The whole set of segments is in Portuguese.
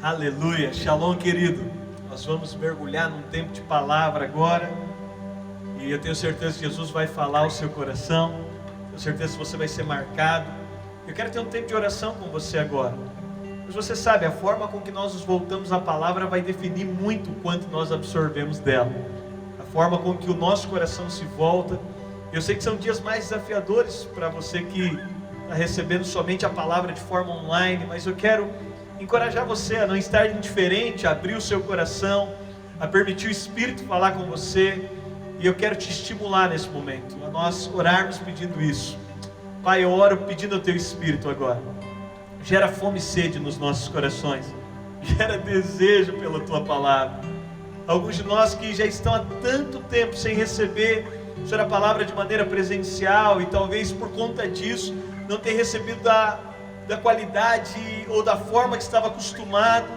Aleluia, shalom querido. Nós vamos mergulhar num tempo de palavra agora. E eu tenho certeza que Jesus vai falar ao seu coração. Tenho certeza que você vai ser marcado. Eu quero ter um tempo de oração com você agora. Mas você sabe, a forma com que nós nos voltamos à palavra vai definir muito o quanto nós absorvemos dela. A forma com que o nosso coração se volta. Eu sei que são dias mais desafiadores para você que está recebendo somente a palavra de forma online, mas eu quero encorajar você a não estar indiferente, a abrir o seu coração, a permitir o Espírito falar com você. E eu quero te estimular nesse momento, a nós orarmos pedindo isso. Pai, eu oro pedindo ao Teu Espírito agora. Gera fome e sede nos nossos corações. Gera desejo pela Tua palavra. Alguns de nós que já estão há tanto tempo sem receber, Senhor, a palavra de maneira presencial, e talvez por conta disso não ter recebido da qualidade ou da forma que estava acostumado.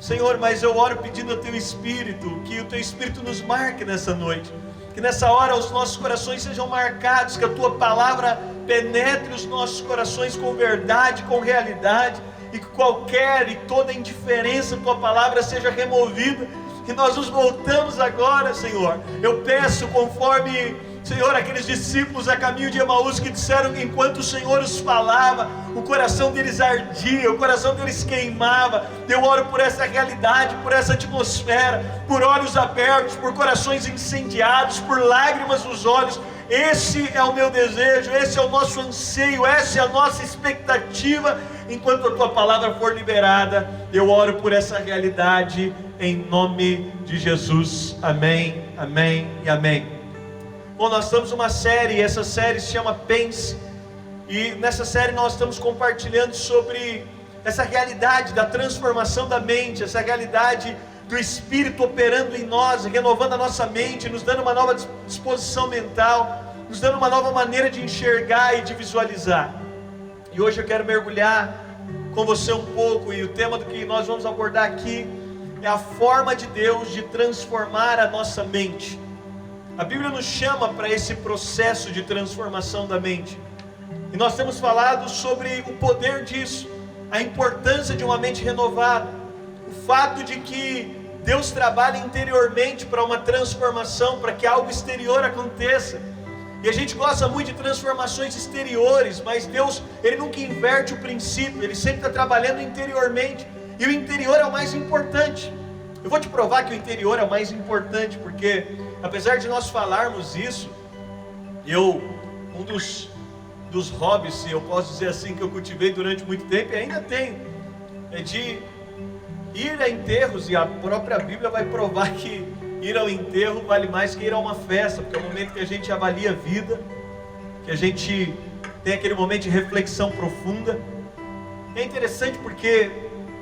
Senhor, mas eu oro pedindo ao Teu Espírito, que o Teu Espírito nos marque nessa noite, que nessa hora os nossos corações sejam marcados, que a Tua palavra penetre os nossos corações com verdade, com realidade, e que qualquer e toda indiferença da Tua palavra seja removida, que nós nos voltamos agora, Senhor. Eu peço, conforme, Senhor, aqueles discípulos a caminho de Emaús que disseram que enquanto o Senhor os falava, o coração deles ardia, o coração deles queimava. Eu oro por essa realidade, por essa atmosfera, por olhos abertos, por corações incendiados, por lágrimas nos olhos. Esse é o meu desejo, esse é o nosso anseio, essa é a nossa expectativa. Enquanto a Tua palavra for liberada, eu oro por essa realidade em nome de Jesus. Amém, amém e amém. Bom, nós estamos numa série, e essa série se chama Pense, e nessa série nós estamos compartilhando sobre essa realidade da transformação da mente, essa realidade do Espírito operando em nós, renovando a nossa mente, nos dando uma nova disposição mental, nos dando uma nova maneira de enxergar e de visualizar. E hoje eu quero mergulhar com você um pouco, e o tema do que nós vamos abordar aqui é a forma de Deus de transformar a nossa mente. A Bíblia nos chama para esse processo de transformação da mente. E nós temos falado sobre o poder disso, a importância de uma mente renovada, o fato de que Deus trabalha interiormente para uma transformação, para que algo exterior aconteça. E a gente gosta muito de transformações exteriores, mas Deus, Ele nunca inverte o princípio, Ele sempre está trabalhando interiormente. E o interior é o mais importante. Eu vou te provar que o interior é o mais importante, porque apesar de nós falarmos isso, um dos hobbies, se eu posso dizer assim, que eu cultivei durante muito tempo e ainda tenho, é de ir a enterros, e a própria Bíblia vai provar que ir ao enterro vale mais que ir a uma festa, porque é o momento que a gente avalia a vida, que a gente tem aquele momento de reflexão profunda. É interessante porque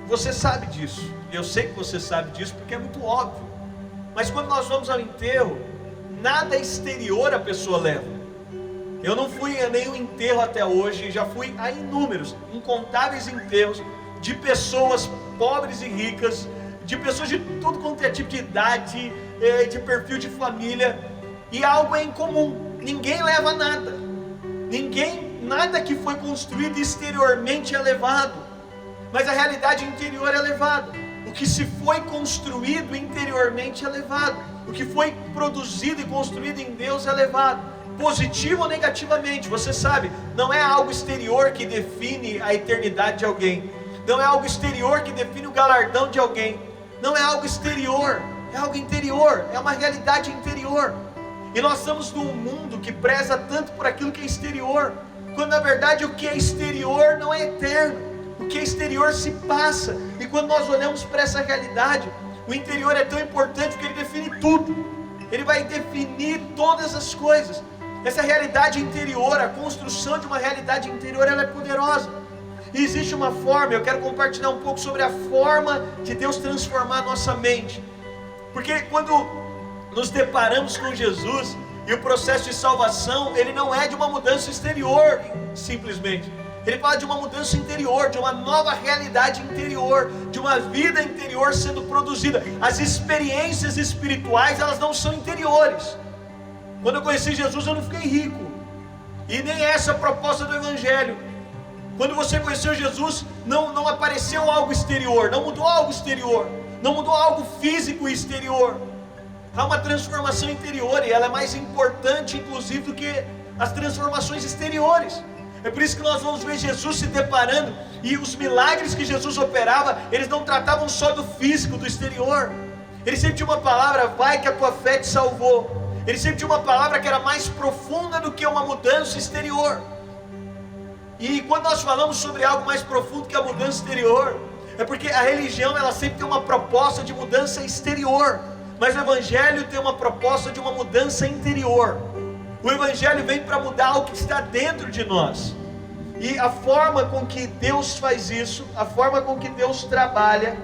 você sabe disso, e eu sei que você sabe disso porque é muito óbvio, mas quando nós vamos ao enterro, nada exterior a pessoa leva. Eu não fui a nenhum enterro até hoje, já fui a inúmeros, incontáveis enterros de pessoas pobres e ricas, de pessoas de tudo quanto é tipo de idade, de perfil de família, e algo é incomum: ninguém leva nada, nada que foi construído exteriormente é levado, mas a realidade interior é levada. O que se foi construído interiormente é levado, o que foi produzido e construído em Deus é levado, positivo ou negativamente. Você sabe, não é algo exterior que define a eternidade de alguém, não é algo exterior que define o galardão de alguém, não é algo exterior, é algo interior, é uma realidade interior. E nós estamos num mundo que preza tanto por aquilo que é exterior, quando na verdade o que é exterior não é eterno, o que é exterior se passa. E quando nós olhamos para essa realidade, o interior é tão importante porque ele define tudo, ele vai definir todas as coisas. Essa realidade interior, a construção de uma realidade interior, ela é poderosa. E existe uma forma, eu quero compartilhar um pouco sobre a forma de Deus transformar a nossa mente. Porque quando nos deparamos com Jesus, e o processo de salvação, ele não é de uma mudança exterior, simplesmente. Ele fala de uma mudança interior, de uma nova realidade interior, de uma vida interior sendo produzida. As experiências espirituais, elas não são interiores. Quando eu conheci Jesus, eu não fiquei rico, e nem essa é a proposta do Evangelho. Quando você conheceu Jesus, não apareceu algo exterior, não mudou algo exterior, não mudou algo físico e exterior. Há uma transformação interior, e ela é mais importante inclusive do que as transformações exteriores. É por isso que nós vamos ver Jesus se deparando, e os milagres que Jesus operava, eles não tratavam só do físico, do exterior. Ele sempre tinha uma palavra: vai que a tua fé te salvou. Ele sempre tinha uma palavra que era mais profunda do que uma mudança exterior. E quando nós falamos sobre algo mais profundo que a mudança exterior, é porque a religião, ela sempre tem uma proposta de mudança exterior, mas o Evangelho tem uma proposta de uma mudança interior. O Evangelho vem para mudar o que está dentro de nós. E a forma com que Deus faz isso, a forma com que Deus trabalha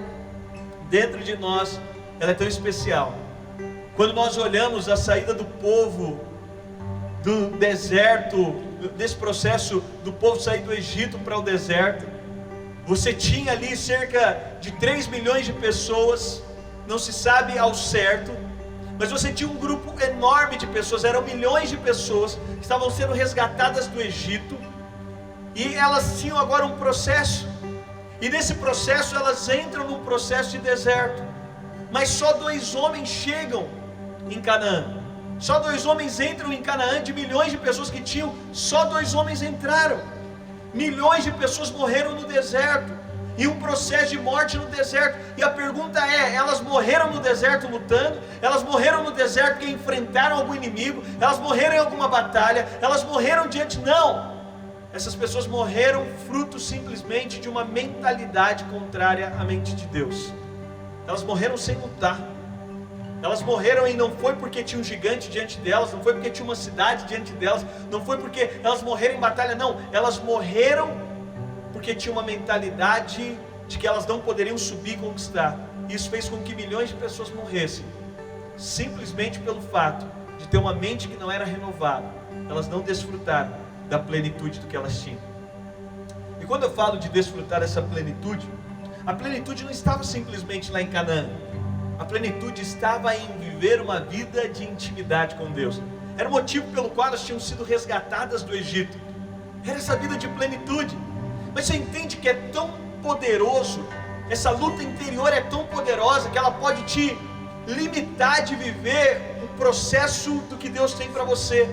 dentro de nós, ela é tão especial. Quando nós olhamos a saída do povo do deserto, desse processo do povo sair do Egito para o deserto, você tinha ali cerca de 3 milhões de pessoas, não se sabe ao certo, mas você tinha um grupo enorme de pessoas, eram milhões de pessoas que estavam sendo resgatadas do Egito, e elas tinham agora um processo, e nesse processo elas entram num processo de deserto, mas só 2 homens chegam em Canaã. Só 2 homens entram em Canaã, de milhões de pessoas que tinham, só 2 homens entraram. Milhões de pessoas morreram no deserto, em um processo de morte no deserto. E a pergunta é: elas morreram no deserto lutando? Elas morreram no deserto porque enfrentaram algum inimigo? Elas morreram em alguma batalha? Elas morreram diante? Não! Essas pessoas morreram fruto simplesmente de uma mentalidade contrária à mente de Deus. Elas morreram sem lutar. Elas morreram, e não foi porque tinha um gigante diante delas, não foi porque tinha uma cidade diante delas, não foi porque elas morreram em batalha, não. Elas morreram porque tinha uma mentalidade de que elas não poderiam subir e conquistar. Isso fez com que milhões de pessoas morressem, simplesmente pelo fato de ter uma mente que não era renovada. Elas não desfrutaram da plenitude do que elas tinham. E quando eu falo de desfrutar dessa plenitude, a plenitude não estava simplesmente lá em Canaã. A plenitude estava em viver uma vida de intimidade com Deus. Era o motivo pelo qual elas tinham sido resgatadas do Egito. Era essa vida de plenitude. Mas você entende que é tão poderoso, essa luta interior é tão poderosa, que ela pode te limitar de viver o processo do que Deus tem para você.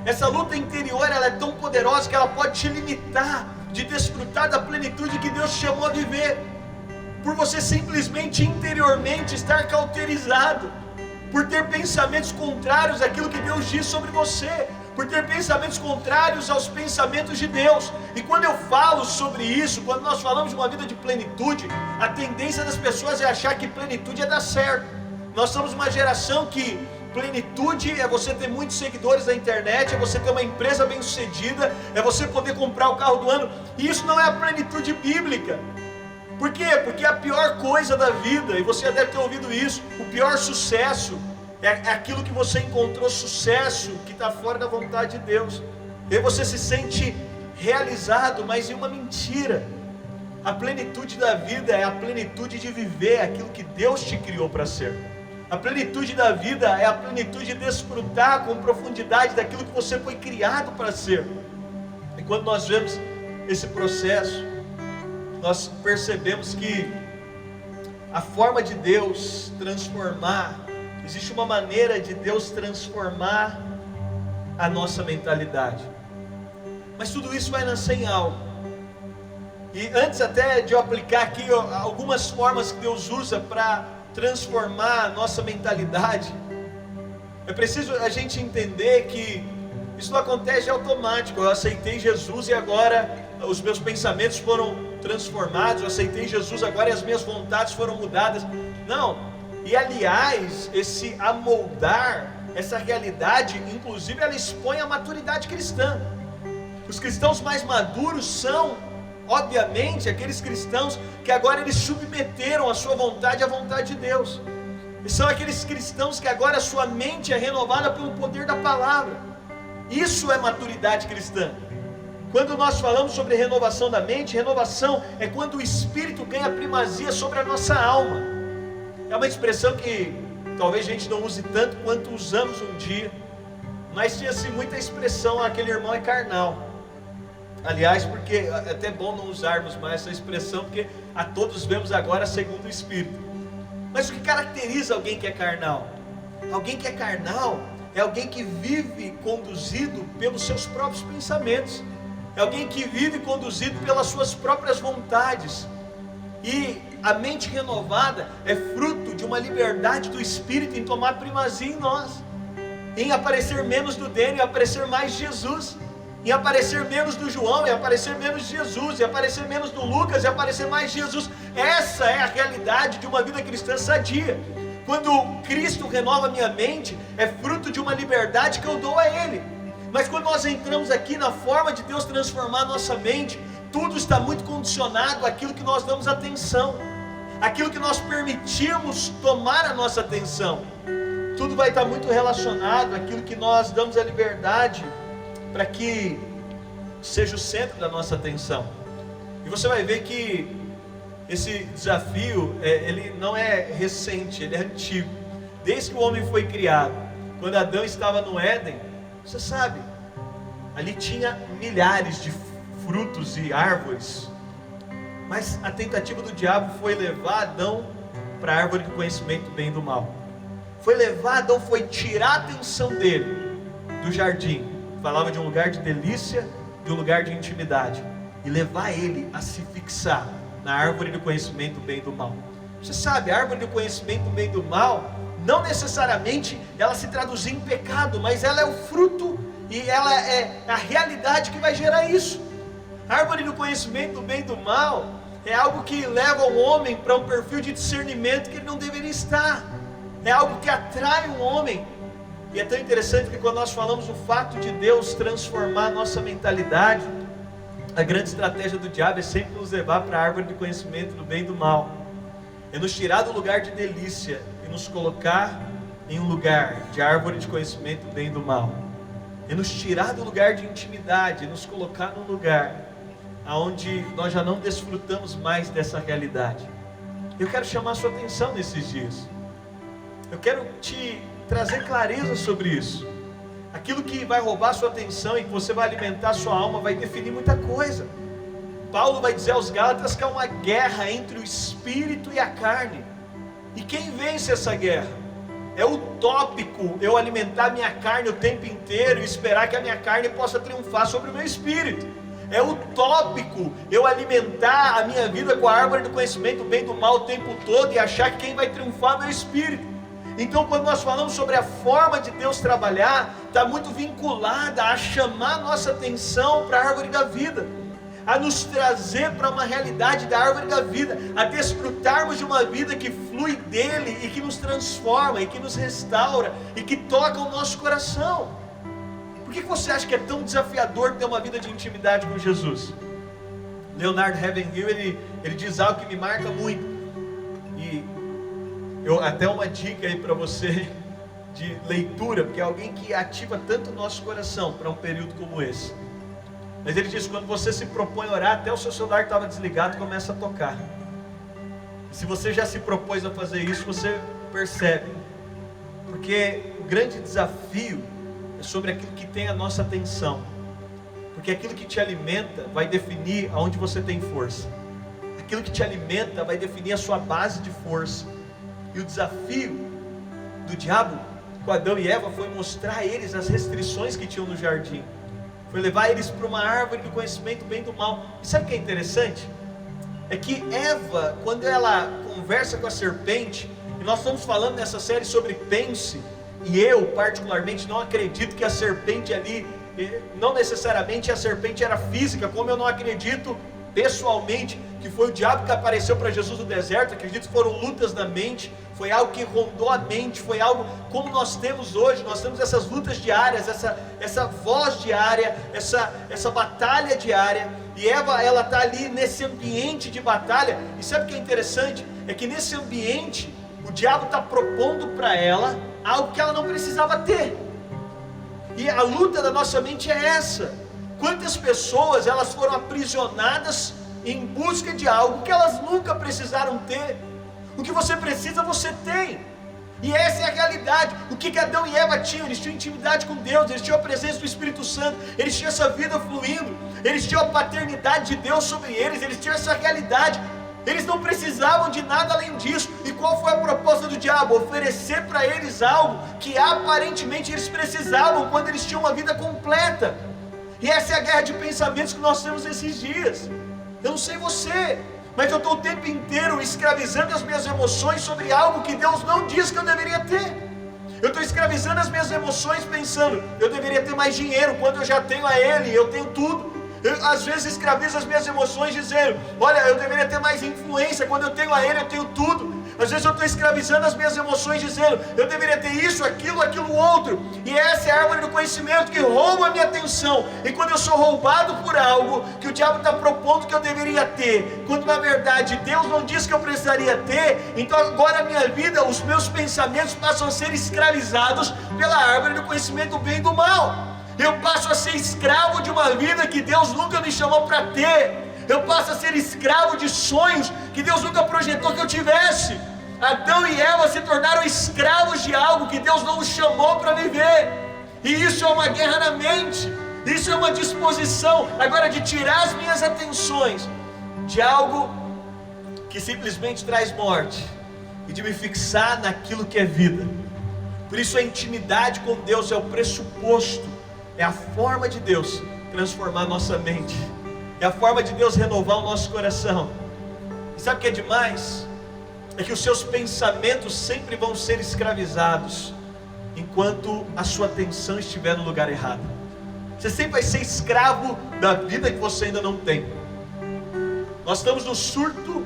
Essa luta interior, ela é tão poderosa que ela pode te limitar de desfrutar da plenitude que Deus te chamou a viver, por você simplesmente interiormente estar cauterizado, por ter pensamentos contrários àquilo que Deus diz sobre você, por ter pensamentos contrários aos pensamentos de Deus. E quando eu falo sobre isso, quando nós falamos de uma vida de plenitude, a tendência das pessoas é achar que plenitude é dar certo. Nós somos uma geração que plenitude é você ter muitos seguidores na internet, é você ter uma empresa bem sucedida, é você poder comprar o carro do ano. E isso não é a plenitude bíblica. Por quê? Porque a pior coisa da vida, e você já deve ter ouvido isso, o pior sucesso é aquilo que você encontrou sucesso, que está fora da vontade de Deus. E você se sente realizado, mas em uma mentira. A plenitude da vida é a plenitude de viver aquilo que Deus te criou para ser. A plenitude da vida é a plenitude de desfrutar com profundidade daquilo que você foi criado para ser. E quando nós vemos esse processo, nós percebemos que a forma de Deus transformar, existe uma maneira de Deus transformar a nossa mentalidade. Mas tudo isso vai nascer em algo. E antes até de eu aplicar aqui algumas formas que Deus usa para transformar a nossa mentalidade, é preciso a gente entender que isso não acontece automático. Eu aceitei Jesus e agora os meus pensamentos foram transformados, eu aceitei Jesus agora e as minhas vontades foram mudadas. Não, e aliás, esse amoldar, essa realidade, inclusive ela expõe a maturidade cristã. Os cristãos mais maduros são, obviamente, aqueles cristãos que agora eles submeteram a sua vontade à vontade de Deus. E são aqueles cristãos que agora a sua mente é renovada pelo poder da palavra. Isso é maturidade cristã. Quando nós falamos sobre renovação da mente, renovação é quando o Espírito ganha primazia sobre a nossa alma. É uma expressão que talvez a gente não use tanto quanto usamos um dia, mas tinha-se muita expressão: aquele irmão é carnal. aliás, porque é até bom não usarmos mais essa expressão, porque a todos vemos agora segundo o Espírito. Mas o que caracteriza alguém que é carnal? Alguém que é carnal é alguém que vive conduzido pelos seus próprios pensamentos, é alguém que vive conduzido pelas suas próprias vontades. E a mente renovada é fruto de uma liberdade do Espírito em tomar primazia em nós, em aparecer menos do Dênio e aparecer mais de Jesus, em aparecer menos do João e aparecer menos de Jesus, em aparecer menos do Lucas e aparecer mais de Jesus. Essa é a realidade de uma vida cristã sadia. Quando Cristo renova minha mente, é fruto de uma liberdade que eu dou a Ele. Mas quando nós entramos aqui na forma de Deus transformar a nossa mente, tudo está muito condicionado àquilo que nós damos atenção, àquilo que nós permitimos tomar a nossa atenção. Tudo vai estar muito relacionado àquilo que nós damos a liberdade para que seja o centro da nossa atenção. E você vai ver que esse desafio, ele não é recente, ele é antigo. Desde que o homem foi criado, quando Adão estava no Éden, você sabe, ali tinha milhares de frutos e árvores, mas a tentativa do diabo foi levar Adão para a árvore do conhecimento do bem e do mal. Adão foi tirar a atenção dele do jardim, falava de um lugar de delícia, de um lugar de intimidade, e levar ele a se fixar na árvore do conhecimento do bem e do mal. Você sabe, a árvore do conhecimento do bem e do mal, não necessariamente ela se traduzir em pecado, mas ela é o fruto e ela é a realidade que vai gerar isso. A árvore do conhecimento do bem e do mal é algo que leva o homem para um perfil de discernimento que ele não deveria estar. É algo que atrai o homem. E é tão interessante que quando nós falamos do fato de Deus transformar a nossa mentalidade, a grande estratégia do diabo é sempre nos levar para a árvore do conhecimento do bem e do mal. É nos tirar do lugar de delícia e nos colocar em um lugar de árvore de conhecimento do bem e do mal. É nos tirar do lugar de intimidade e nos colocar num lugar onde nós já não desfrutamos mais dessa realidade. Eu quero chamar a sua atenção nesses dias. Eu quero te trazer clareza sobre isso. Aquilo que vai roubar a sua atenção e que você vai alimentar a sua alma vai definir muita coisa. Paulo vai dizer aos Gálatas que há uma guerra entre o espírito e a carne. E quem vence essa guerra? É utópico eu alimentar minha carne o tempo inteiro e esperar que a minha carne possa triunfar sobre o meu espírito. É utópico eu alimentar a minha vida com a árvore do conhecimento do bem e do mal o tempo todo e achar que quem vai triunfar é o meu espírito. Então, quando nós falamos sobre a forma de Deus trabalhar, está muito vinculada a chamar a nossa atenção para a árvore da vida, a nos trazer para uma realidade da árvore da vida, a desfrutarmos de uma vida que flui dele e que nos transforma, e que nos restaura, e que toca o nosso coração. Por que você acha que é tão desafiador ter uma vida de intimidade com Jesus? Leonard Ravenhill, ele diz algo que me marca muito, e até uma dica aí para você de leitura, porque é alguém que ativa tanto o nosso coração para um período como esse. Mas ele diz: quando você se propõe a orar, até o seu celular que estava desligado começa a tocar. E se você já se propôs a fazer isso, você percebe, porque o grande desafio é sobre aquilo que tem a nossa atenção, porque aquilo que te alimenta vai definir aonde você tem força, aquilo que te alimenta vai definir a sua base de força. E o desafio do diabo com Adão e Eva foi mostrar a eles as restrições que tinham no jardim, foi levar eles para uma árvore do conhecimento do bem e do mal. E sabe o que é interessante? É que Eva, quando ela conversa com a serpente, e nós estamos falando nessa série sobre pense, e eu particularmente não acredito que a serpente ali, não necessariamente a serpente era física, como eu não acredito pessoalmente que foi o diabo que apareceu para Jesus no deserto. Acredito que foram lutas na mente, foi algo que rondou a mente, foi algo como nós temos hoje. Nós temos essas lutas diárias, essa voz diária, essa batalha diária, e Eva, ela está ali nesse ambiente de batalha. E sabe o que é interessante? É que nesse ambiente, o diabo está propondo para ela algo que ela não precisava ter. E a luta da nossa mente é essa. Quantas pessoas elas foram aprisionadas em busca de algo que elas nunca precisaram ter? O que você precisa, você tem. E essa é a realidade. O que Adão e Eva tinham? Eles tinham intimidade com Deus, eles tinham a presença do Espírito Santo, eles tinham essa vida fluindo, eles tinham a paternidade de Deus sobre eles tinham essa realidade. Eles não precisavam de nada além disso. E qual foi a proposta do diabo? Oferecer para eles algo que aparentemente eles precisavam, quando eles tinham uma vida completa. E essa é a guerra de pensamentos que nós temos esses dias. Eu não sei você, mas eu estou o tempo inteiro escravizando as minhas emoções sobre algo que Deus não diz que eu deveria ter. Eu estou escravizando as minhas emoções pensando, eu deveria ter mais dinheiro, quando eu já tenho a Ele, eu tenho tudo. Eu, às vezes, escravizo as minhas emoções dizendo, olha, eu deveria ter mais influência, quando eu tenho a Ele, eu tenho tudo. Às vezes eu estou escravizando as minhas emoções dizendo, eu deveria ter isso, aquilo outro. E essa é a árvore do conhecimento que rouba a minha atenção. E quando eu sou roubado por algo que o diabo está propondo que eu deveria ter, quando na verdade Deus não disse que eu precisaria ter, então agora a minha vida, os meus pensamentos passam a ser escravizados pela árvore do conhecimento do bem e do mal. Eu passo a ser escravo de uma vida que Deus nunca me chamou para ter. Eu passo a ser escravo de sonhos que Deus nunca projetou que eu tivesse. Adão e Eva se tornaram escravos de algo que Deus não os chamou para viver. E isso é uma guerra na mente. Isso é uma disposição agora de tirar as minhas atenções de algo que simplesmente traz morte e de me fixar naquilo que é vida. Por isso a intimidade com Deus é o pressuposto, é a forma de Deus transformar a nossa mente, é a forma de Deus renovar o nosso coração. E sabe o que é demais? É que os seus pensamentos sempre vão ser escravizados enquanto a sua atenção estiver no lugar errado. Você sempre vai ser escravo da vida que você ainda não tem. Nós estamos no surto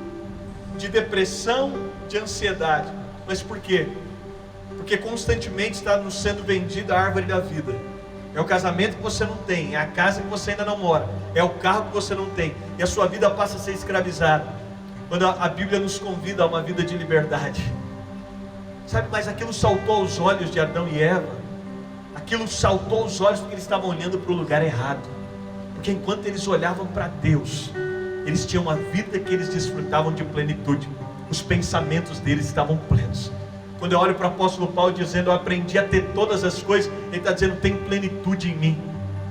de depressão, de ansiedade. Mas por quê? Porque constantemente está nos sendo vendida a árvore da vida. É o casamento que você não tem, é a casa que você ainda não mora, é o carro que você não tem, e a sua vida passa a ser escravizada, quando a Bíblia nos convida a uma vida de liberdade. Sabe, mas aquilo saltou aos olhos de Adão e Eva, aquilo saltou aos olhos porque eles estavam olhando para o lugar errado, porque enquanto eles olhavam para Deus, eles tinham uma vida que eles desfrutavam de plenitude, os pensamentos deles estavam plenos. Quando eu olho para o apóstolo Paulo dizendo, eu aprendi a ter todas as coisas, ele está dizendo, tem plenitude em mim,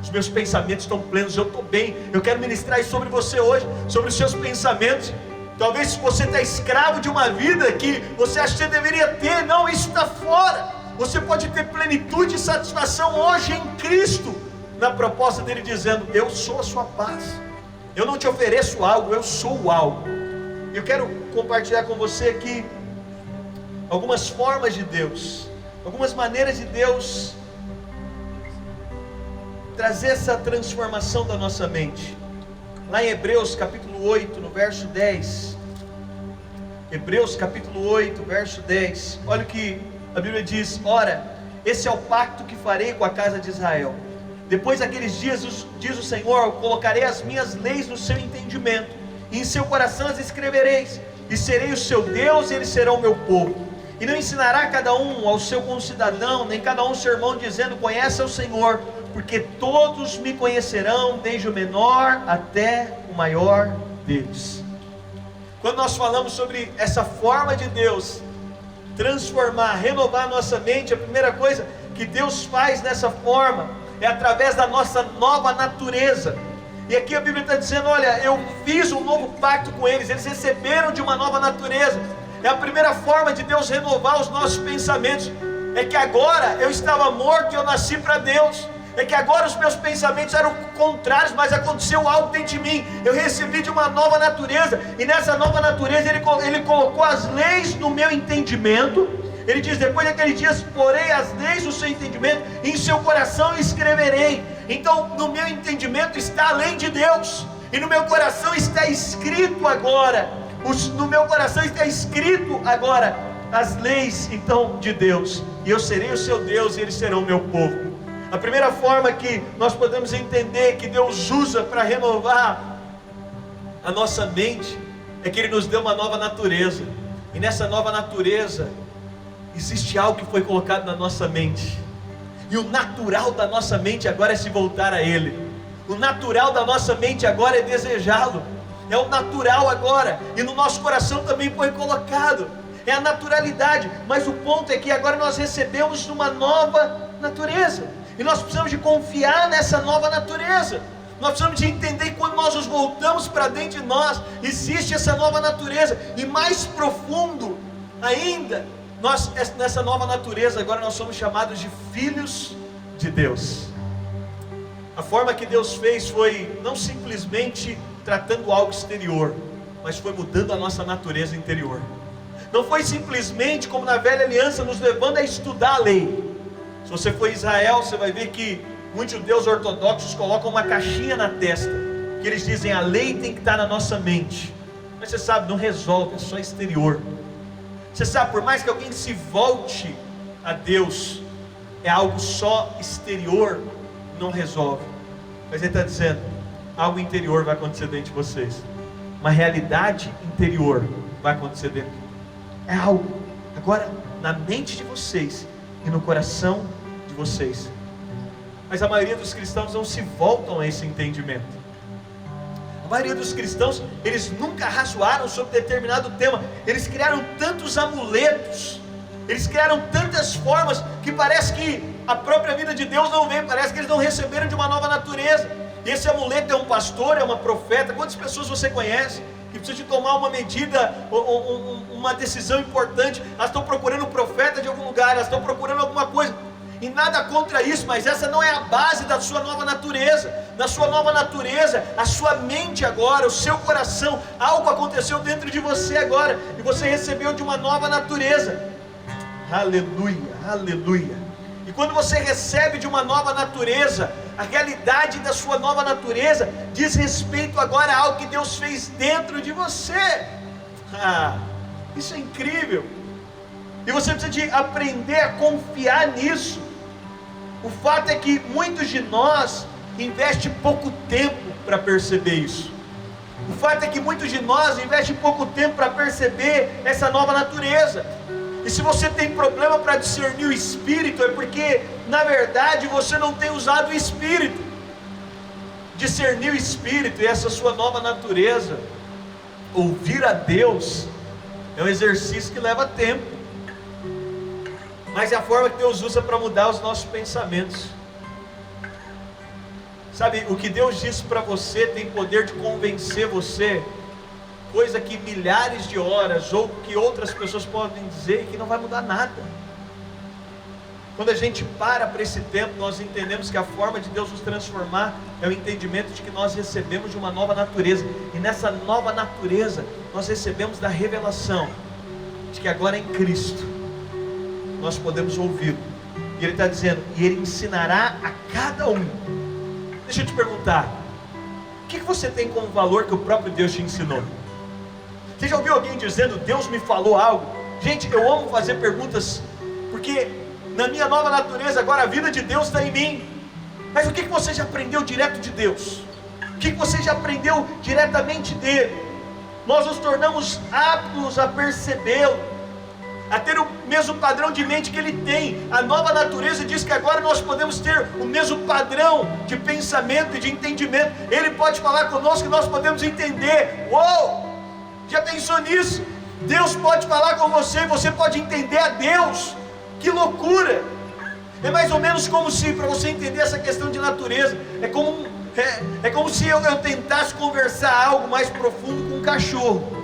os meus pensamentos estão plenos, eu estou bem. Eu quero ministrar isso sobre você hoje, sobre os seus pensamentos. Talvez você está escravo de uma vida que você acha que você deveria ter, não, isso está fora. Você pode ter plenitude e satisfação hoje em Cristo, na proposta dele dizendo, eu sou a sua paz, eu não te ofereço algo, eu sou algo. Eu quero compartilhar com você aqui algumas formas de Deus, algumas maneiras de Deus trazer essa transformação da nossa mente. Lá em Hebreus capítulo 8, no verso 10, Hebreus capítulo 8, verso 10, olha o que a Bíblia diz, ora, esse é o pacto que farei com a casa de Israel, depois daqueles dias, diz o Senhor, colocarei as minhas leis no seu entendimento, e em seu coração as escrevereis, e serei o seu Deus, e eles serão o meu povo. E não ensinará cada um ao seu concidadão, nem cada um seu irmão, dizendo, conhece ao Senhor, porque todos me conhecerão, desde o menor até o maior deles. Quando nós falamos sobre essa forma de Deus transformar, renovar a nossa mente, a primeira coisa que Deus faz nessa forma é através da nossa nova natureza. E aqui a Bíblia está dizendo, olha, eu fiz um novo pacto com eles receberam de uma nova natureza. É a primeira forma de Deus renovar os nossos pensamentos. É que agora eu estava morto e eu nasci para Deus. É que agora os meus pensamentos eram contrários, mas aconteceu algo dentro de mim. Eu recebi de uma nova natureza. E nessa nova natureza ele colocou as leis no meu entendimento. Ele diz, depois daqueles dias porei as leis no seu entendimento, e em seu coração escreverei. Então no meu entendimento está a lei de Deus, e no meu coração está escrito agora, no meu coração está escrito agora as leis então de Deus, e eu serei o seu Deus e eles serão o meu povo. A primeira forma que nós podemos entender que Deus usa para renovar a nossa mente é que Ele nos deu uma nova natureza, e nessa nova natureza existe algo que foi colocado na nossa mente, e o natural da nossa mente agora é se voltar a Ele. O natural da nossa mente agora é desejá-lo, é o natural agora, e no nosso coração também foi colocado. é a naturalidade, mas o ponto é que agora nós recebemos uma nova natureza, e nós precisamos de confiar nessa nova natureza. Nós precisamos de entender que quando nós nos voltamos para dentro de nós, existe essa nova natureza, e mais profundo ainda, nessa nova natureza, agora nós somos chamados de filhos de Deus. A forma que Deus fez foi não simplesmente tratando algo exterior, mas foi mudando a nossa natureza interior. Não foi simplesmente como na velha aliança, nos levando a estudar a lei. Se você for em Israel, você vai ver que muitos judeus ortodoxos colocam uma caixinha na testa, que eles dizem: a lei tem que estar na nossa mente. Mas você sabe, não resolve, é só exterior. Você sabe, por mais que alguém se volte a Deus, é algo só exterior, não resolve. Mas Ele está dizendo: algo interior vai acontecer dentro de vocês. Uma realidade interior vai acontecer dentro. É algo agora na mente de vocês e no coração de vocês. Mas a maioria dos cristãos não se voltam a esse entendimento. A maioria dos cristãos, eles nunca razoaram sobre determinado tema. Eles criaram tantos amuletos, eles criaram tantas formas, que parece que a própria vida de Deus não vem. Parece que eles não receberam de uma nova natureza. E esse amuleto é um pastor, é uma profeta. Quantas pessoas você conhece que precisam de tomar uma medida, uma decisão importante? Elas estão procurando um profeta de algum lugar, elas estão procurando alguma coisa. E nada contra isso, mas essa não é a base da sua nova natureza. Da sua nova natureza, a sua mente agora, o seu coração, algo aconteceu dentro de você agora, e você recebeu de uma nova natureza. Aleluia, aleluia. E quando você recebe de uma nova natureza, a realidade da sua nova natureza diz respeito agora a algo que Deus fez dentro de você. Isso é incrível. E você precisa de aprender a confiar nisso. O fato é que muitos de nós investem pouco tempo para perceber isso. O fato é que muitos de nós investem pouco tempo para perceber essa nova natureza. E se você tem problema para discernir o Espírito, é porque na verdade você não tem usado o Espírito. Discernir o Espírito e essa sua nova natureza, ouvir a Deus, é um exercício que leva tempo. Mas é a forma que Deus usa para mudar os nossos pensamentos. Sabe, o que Deus disse para você tem poder de convencer você, coisa que milhares de horas, ou que outras pessoas podem dizer, que não vai mudar nada. Quando a gente para esse tempo, nós entendemos que a forma de Deus nos transformar é o entendimento de que nós recebemos de uma nova natureza. E nessa nova natureza, nós recebemos da revelação de que agora em Cristo nós podemos ouvi-lo. E Ele está dizendo: e Ele ensinará a cada um. Deixa eu te perguntar, o que você tem como valor que o próprio Deus te ensinou? Você já ouviu alguém dizendo: Deus me falou algo? Gente, eu amo fazer perguntas, porque na minha nova natureza agora a vida de Deus está em mim. Mas o que você já aprendeu direto de Deus? O que você já aprendeu diretamente dele? Nós nos tornamos aptos a percebê-lo, a ter o mesmo padrão de mente que ele tem. A nova natureza diz que agora nós podemos ter o mesmo padrão de pensamento e de entendimento. Ele pode falar conosco e nós podemos entender. Uou! Já pensou nisso? Deus pode falar com você e você pode entender a Deus. Que loucura! É mais ou menos como se, para você entender essa questão de natureza, é como se eu tentasse conversar algo mais profundo com um cachorro.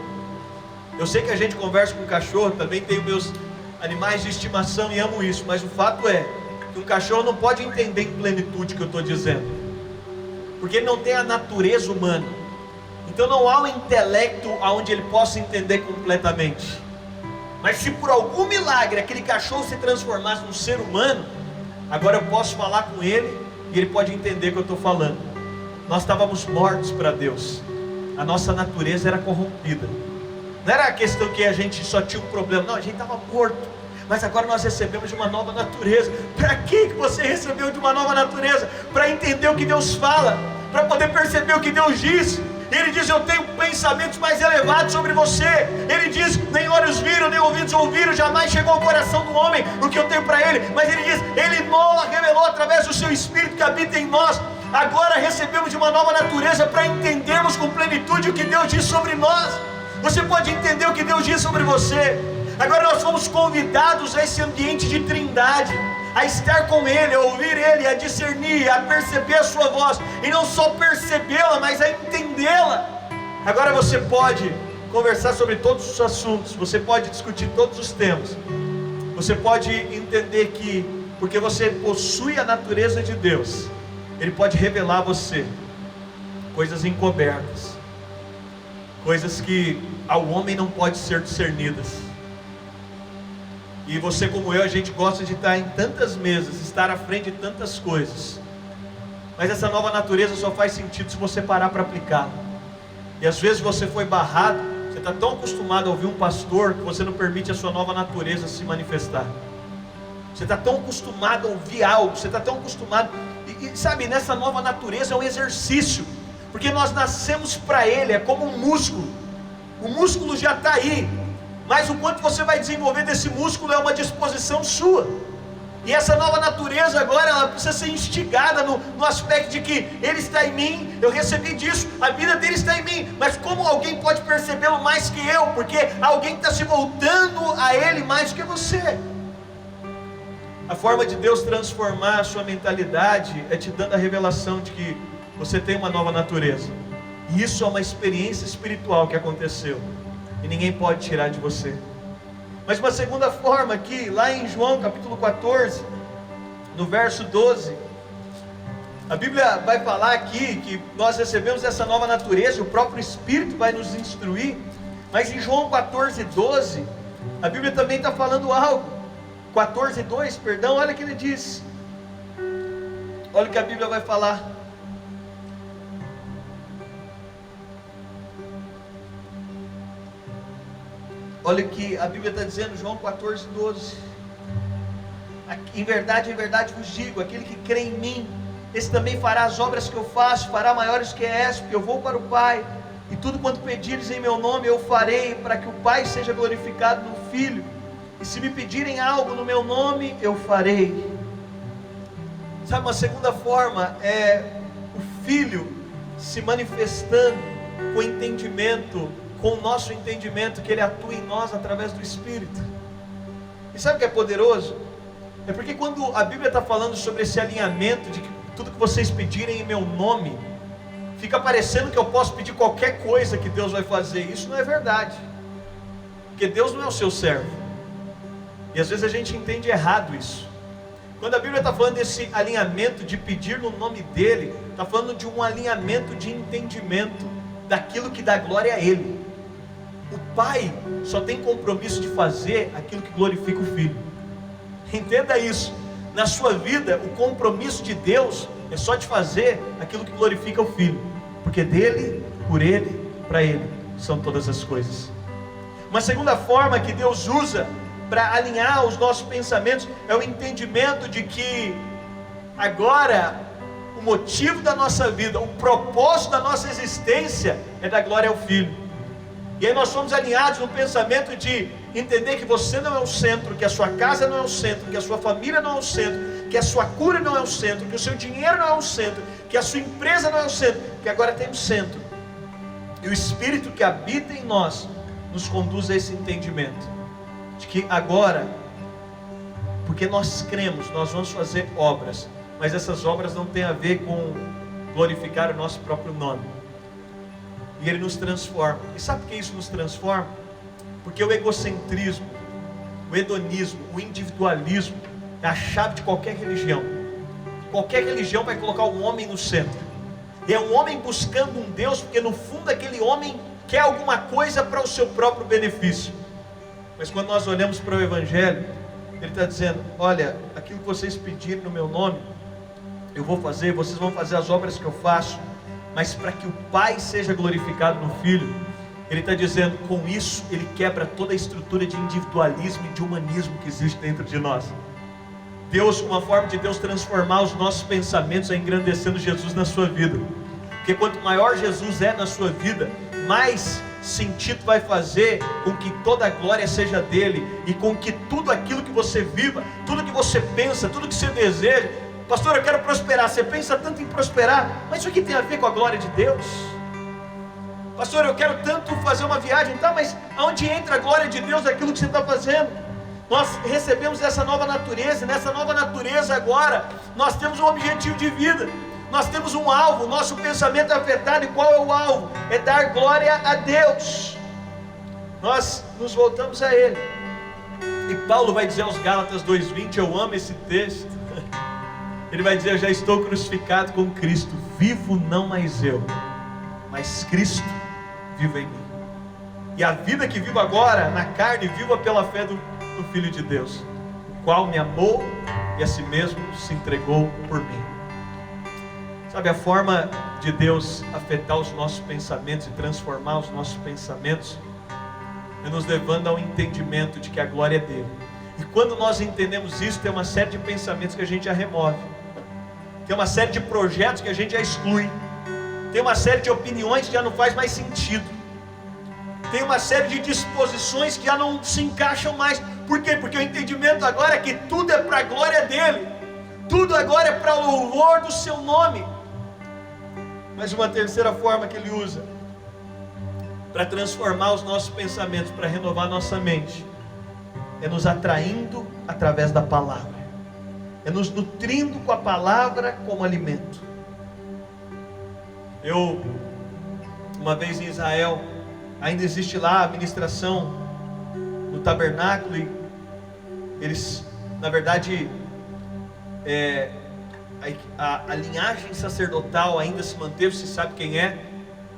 Eu sei que a gente conversa com cachorro, também tenho meus animais de estimação e amo isso, mas o fato é que um cachorro não pode entender em plenitude o que eu estou dizendo, porque ele não tem a natureza humana. Então não há um intelecto onde ele possa entender completamente. Mas se por algum milagre aquele cachorro se transformasse num ser humano, agora eu posso falar com ele e ele pode entender o que eu estou falando. Nós estávamos mortos para Deus, a nossa natureza era corrompida. Não era a questão que a gente só tinha um problema, não, a gente estava morto, mas agora nós recebemos de uma nova natureza. Para que você recebeu de uma nova natureza? Para entender o que Deus fala, para poder perceber o que Deus diz. Ele diz: eu tenho pensamentos mais elevados sobre você. Ele diz: nem olhos viram, nem ouvidos ouviram, jamais chegou ao coração do homem o que eu tenho para ele. Mas ele diz: ele nola revelou através do seu Espírito que habita em nós. Agora recebemos de uma nova natureza para entendermos com plenitude o que Deus diz sobre nós. Você pode entender o que Deus diz sobre você. Agora nós fomos convidados a esse ambiente de trindade, a estar com Ele, a ouvir Ele, a discernir, a perceber a sua voz, e não só percebê-la, mas a entendê-la. Agora você pode conversar sobre todos os assuntos, você pode discutir todos os temas, você pode entender que, porque você possui a natureza de Deus, Ele pode revelar a você coisas encobertas, coisas que ao homem não pode ser discernidas. E você, como eu, a gente gosta de estar em tantas mesas, estar à frente de tantas coisas, mas essa nova natureza só faz sentido se você parar para aplicá-la. E às vezes você foi barrado, você está tão acostumado a ouvir um pastor que você não permite a sua nova natureza se manifestar. Você está tão acostumado a ouvir algo, você está tão acostumado, e sabe, nessa nova natureza é um exercício, porque nós nascemos para Ele, é como um músculo. O músculo já está aí, mas o quanto você vai desenvolver desse músculo é uma disposição sua. E essa nova natureza agora, ela precisa ser instigada no aspecto de que Ele está em mim, eu recebi disso, a vida dele está em mim. Mas como alguém pode percebê-lo mais que eu? Porque alguém está se voltando a Ele mais que você. A forma de Deus transformar a sua mentalidade é te dando a revelação de que você tem uma nova natureza. E isso é uma experiência espiritual que aconteceu, e ninguém pode tirar de você. Mas uma segunda forma aqui, lá em João capítulo 14, no verso 12, a Bíblia vai falar aqui que nós recebemos essa nova natureza, o próprio Espírito vai nos instruir. Mas em João 14, 12, a Bíblia também está falando algo. 14, 2, perdão, olha o que ele diz. Olha o que a Bíblia vai falar. Olha o que a Bíblia está dizendo, João 14, 12. Em verdade vos digo, aquele que crê em mim, esse também fará as obras que eu faço, fará maiores que essa, porque eu vou para o Pai, e tudo quanto pedires em meu nome eu farei, para que o Pai seja glorificado no Filho. E se me pedirem algo no meu nome, eu farei. Sabe, uma segunda forma é o Filho se manifestando com entendimento, com o nosso entendimento, que Ele atua em nós através do Espírito. E sabe o que é poderoso? É porque quando a Bíblia está falando sobre esse alinhamento de que tudo que vocês pedirem em meu nome, fica parecendo que eu posso pedir qualquer coisa que Deus vai fazer. Isso não é verdade, porque Deus não é o seu servo, e às vezes a gente entende errado isso. Quando a Bíblia está falando desse alinhamento de pedir no nome dEle, está falando de um alinhamento de entendimento daquilo que dá glória a Ele. O Pai só tem compromisso de fazer aquilo que glorifica o Filho. Entenda isso. Na sua vida, o compromisso de Deus é só de fazer aquilo que glorifica o Filho, porque dele, por Ele, para Ele são todas as coisas. Uma segunda forma que Deus usa para alinhar os nossos pensamentos é o entendimento de que agora o motivo da nossa vida, o propósito da nossa existência é dar glória ao Filho. E aí nós somos alinhados no pensamento de entender que você não é o centro, que a sua casa não é o centro, que a sua família não é o centro, que a sua cura não é o centro, que o seu dinheiro não é o centro, que a sua empresa não é o centro, que agora tem um centro. E o Espírito que habita em nós nos conduz a esse entendimento de que agora, porque nós cremos, nós vamos fazer obras, mas essas obras não têm a ver com glorificar o nosso próprio nome. E Ele nos transforma. E sabe por que isso nos transforma? Porque o egocentrismo, o hedonismo, o individualismo é a chave de qualquer religião. Qualquer religião vai colocar o homem no centro. E é um homem buscando um Deus, porque no fundo aquele homem quer alguma coisa para o seu próprio benefício. Mas quando nós olhamos para o Evangelho, Ele está dizendo: olha, aquilo que vocês pedirem no meu nome, eu vou fazer, vocês vão fazer as obras que eu faço, mas para que o Pai seja glorificado no Filho. Ele está dizendo, com isso Ele quebra toda a estrutura de individualismo e de humanismo que existe dentro de nós. Deus, uma forma de Deus transformar os nossos pensamentos é engrandecendo Jesus na sua vida. Porque quanto maior Jesus é na sua vida, mais sentido vai fazer com que toda a glória seja dele, e com que tudo aquilo que você viva, tudo que você pensa, tudo que você deseja. Pastor, eu quero prosperar. Você pensa tanto em prosperar, mas isso aqui tem a ver com a glória de Deus? Pastor, eu quero tanto fazer uma viagem, tá? Mas aonde entra a glória de Deus naquilo que você está fazendo? Nós recebemos essa nova natureza, e nessa nova natureza agora, nós temos um objetivo de vida, nós temos um alvo, nosso pensamento é afetado, e qual é o alvo? É dar glória a Deus. Nós nos voltamos a Ele, e Paulo vai dizer aos Gálatas 2:20, eu amo esse texto, ele vai dizer, eu já estou crucificado com Cristo, vivo não mais eu, mas Cristo vive em mim, e a vida que vivo agora, na carne, viva pela fé do Filho de Deus, o qual me amou e a si mesmo se entregou por mim. Sabe, a forma de Deus afetar os nossos pensamentos e transformar os nossos pensamentos é nos levando ao entendimento de que a glória é dele. E quando nós entendemos isso, tem uma série de pensamentos que a gente já remove, tem uma série de projetos que a gente já exclui, tem uma série de opiniões que já não faz mais sentido, tem uma série de disposições que já não se encaixam mais. Por quê? Porque o entendimento agora é que tudo é para a glória dele, tudo agora é para o louvor do seu nome. Mas uma terceira forma que ele usa para transformar os nossos pensamentos, para renovar nossa mente, é nos atraindo através da palavra, é nos nutrindo com a palavra como alimento. Eu, uma vez em Israel, ainda existe lá a ministração no tabernáculo, e eles, na verdade, a linhagem sacerdotal ainda se manteve, se sabe quem é,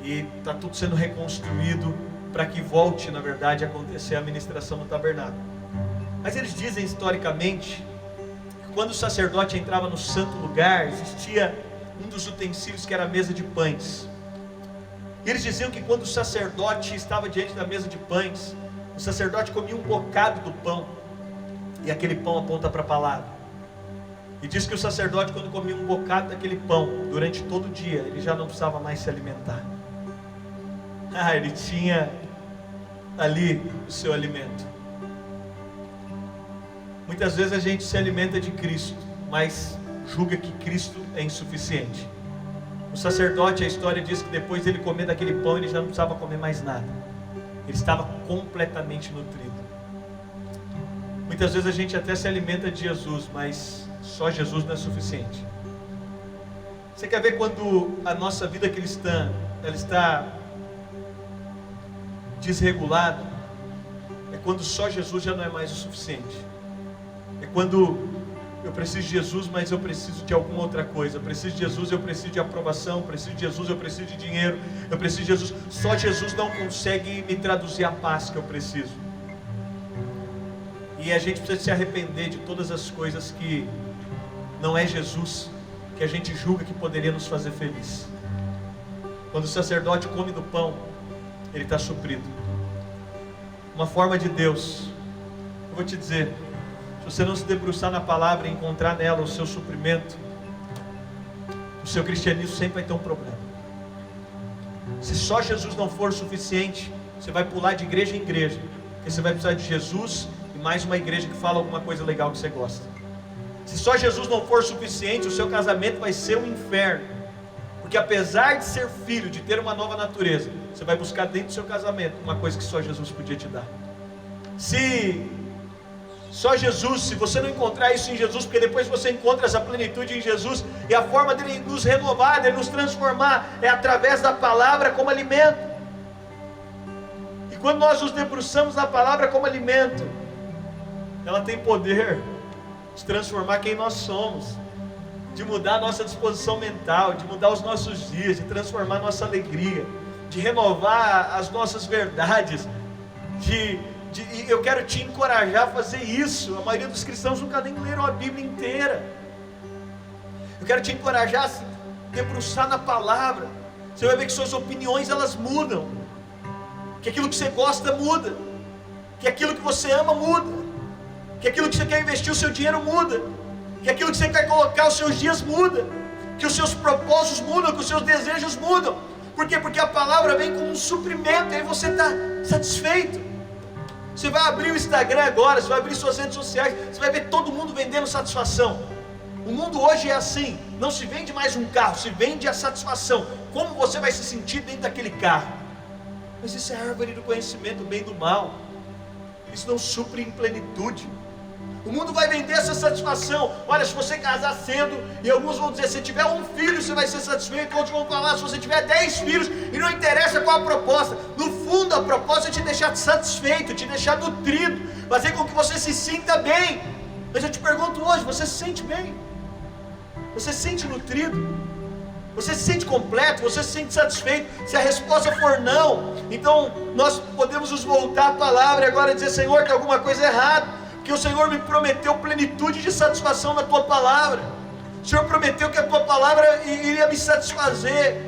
e está tudo sendo reconstruído para que volte, na verdade, a acontecer a ministração no tabernáculo. Mas eles dizem historicamente que quando o sacerdote entrava no santo lugar, existia um dos utensílios que era a mesa de pães. E eles diziam que quando o sacerdote estava diante da mesa de pães, o sacerdote comia um bocado do pão, e aquele pão aponta para a palavra. E diz que o sacerdote, quando comia um bocado daquele pão, durante todo o dia, ele já não precisava mais se alimentar. Ele tinha ali o seu alimento. Muitas vezes a gente se alimenta de Cristo, mas julga que Cristo é insuficiente. O sacerdote, a história diz que depois dele comer daquele pão, ele já não precisava comer mais nada. Ele estava completamente nutrido. Muitas vezes a gente até se alimenta de Jesus, mas só Jesus não é suficiente. Você quer ver quando a nossa vida cristã ela está desregulada? É quando só Jesus já não é mais o suficiente. É quando eu preciso de Jesus, mas eu preciso de alguma outra coisa. Eu preciso de Jesus, eu preciso de aprovação. Eu preciso de Jesus, eu preciso de dinheiro. Eu preciso de Jesus. Só Jesus não consegue me traduzir a paz que eu preciso. E a gente precisa se arrepender de todas as coisas que não é Jesus, que a gente julga que poderia nos fazer feliz. Quando o sacerdote come do pão, ele está suprido. Uma forma de Deus, eu vou te dizer, se você não se debruçar na palavra e encontrar nela o seu suprimento, o seu cristianismo sempre vai ter um problema. Se só Jesus não for suficiente, você vai pular de igreja em igreja, porque você vai precisar de Jesus e mais uma igreja que fala alguma coisa legal que você gosta. Se só Jesus não for suficiente, o seu casamento vai ser um inferno, porque apesar de ser filho, de ter uma nova natureza, você vai buscar dentro do seu casamento uma coisa que só Jesus podia te dar. Se você não encontrar isso em Jesus, porque depois você encontra essa plenitude em Jesus, e a forma dele nos renovar, dele nos transformar, é através da palavra como alimento. E quando nós nos debruçamos na palavra como alimento, ela tem poder de transformar quem nós somos, de mudar a nossa disposição mental, de mudar os nossos dias, de transformar a nossa alegria, de renovar as nossas verdades, eu quero te encorajar a fazer isso. A maioria dos cristãos nunca nem leram a Bíblia inteira. Eu quero te encorajar a se debruçar na palavra. Você vai ver que suas opiniões elas mudam, que aquilo que você gosta muda, que aquilo que você ama muda, que aquilo que você quer investir o seu dinheiro muda, que aquilo que você quer colocar os seus dias muda, que os seus propósitos mudam, que os seus desejos mudam. Por quê? Porque a palavra vem com um suprimento, e aí você está satisfeito. Você vai abrir o Instagram agora, você vai abrir suas redes sociais, você vai ver todo mundo vendendo satisfação. O mundo hoje é assim, não se vende mais um carro, se vende a satisfação. Como você vai se sentir dentro daquele carro? Mas isso é a árvore do conhecimento, do bem e do mal. Isso não supre em plenitude. O mundo vai vender essa satisfação. Olha, se você casar cedo, e alguns vão dizer, se tiver um filho você vai ser satisfeito. Outros vão falar, se você tiver 10 filhos, e não interessa qual a proposta. No fundo, a proposta é te deixar satisfeito, te deixar nutrido, fazer com que você se sinta bem. Mas eu te pergunto hoje, você se sente bem? Você se sente nutrido? Você se sente completo? Você se sente satisfeito? Se a resposta for não, então nós podemos nos voltar à palavra e agora dizer, Senhor, tem alguma coisa errada, porque o Senhor me prometeu plenitude de satisfação na Tua palavra. O Senhor prometeu que a Tua palavra iria me satisfazer.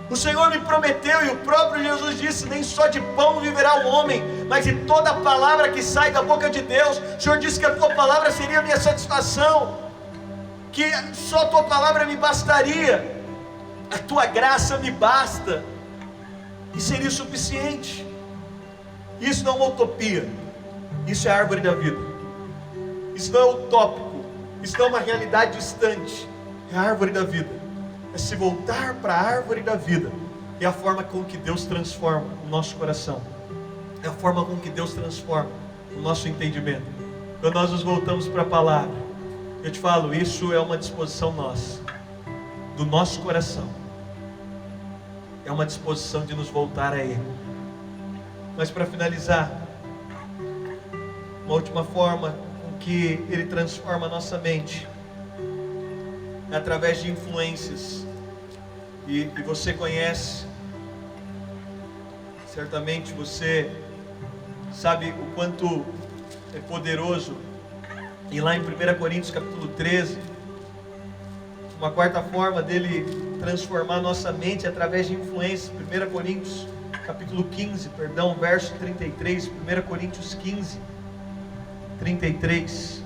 O Senhor me prometeu, e o próprio Jesus disse, nem só de pão viverá o homem, mas de toda a palavra que sai da boca de Deus. O Senhor disse que a Tua palavra seria a minha satisfação, que só a Tua palavra me bastaria. A Tua graça me basta, e seria suficiente. Isso não é uma utopia, isso é a árvore da vida. Isso não é utópico, isso não é uma realidade distante, é a árvore da vida. É se voltar para a árvore da vida. É a forma com que Deus transforma o nosso coração, é a forma com que Deus transforma o nosso entendimento. Quando nós nos voltamos para a palavra, eu te falo, isso é uma disposição nossa, do nosso coração. É uma disposição de nos voltar a Ele. Mas para finalizar, uma última forma com que Ele transforma a nossa mente é através de influências. E você conhece, certamente você sabe o quanto é poderoso. E lá em 1 Coríntios capítulo 13, uma quarta forma dele transformar nossa mente através de influências. 1 Coríntios capítulo 15, verso 33, 1 Coríntios 15, 33.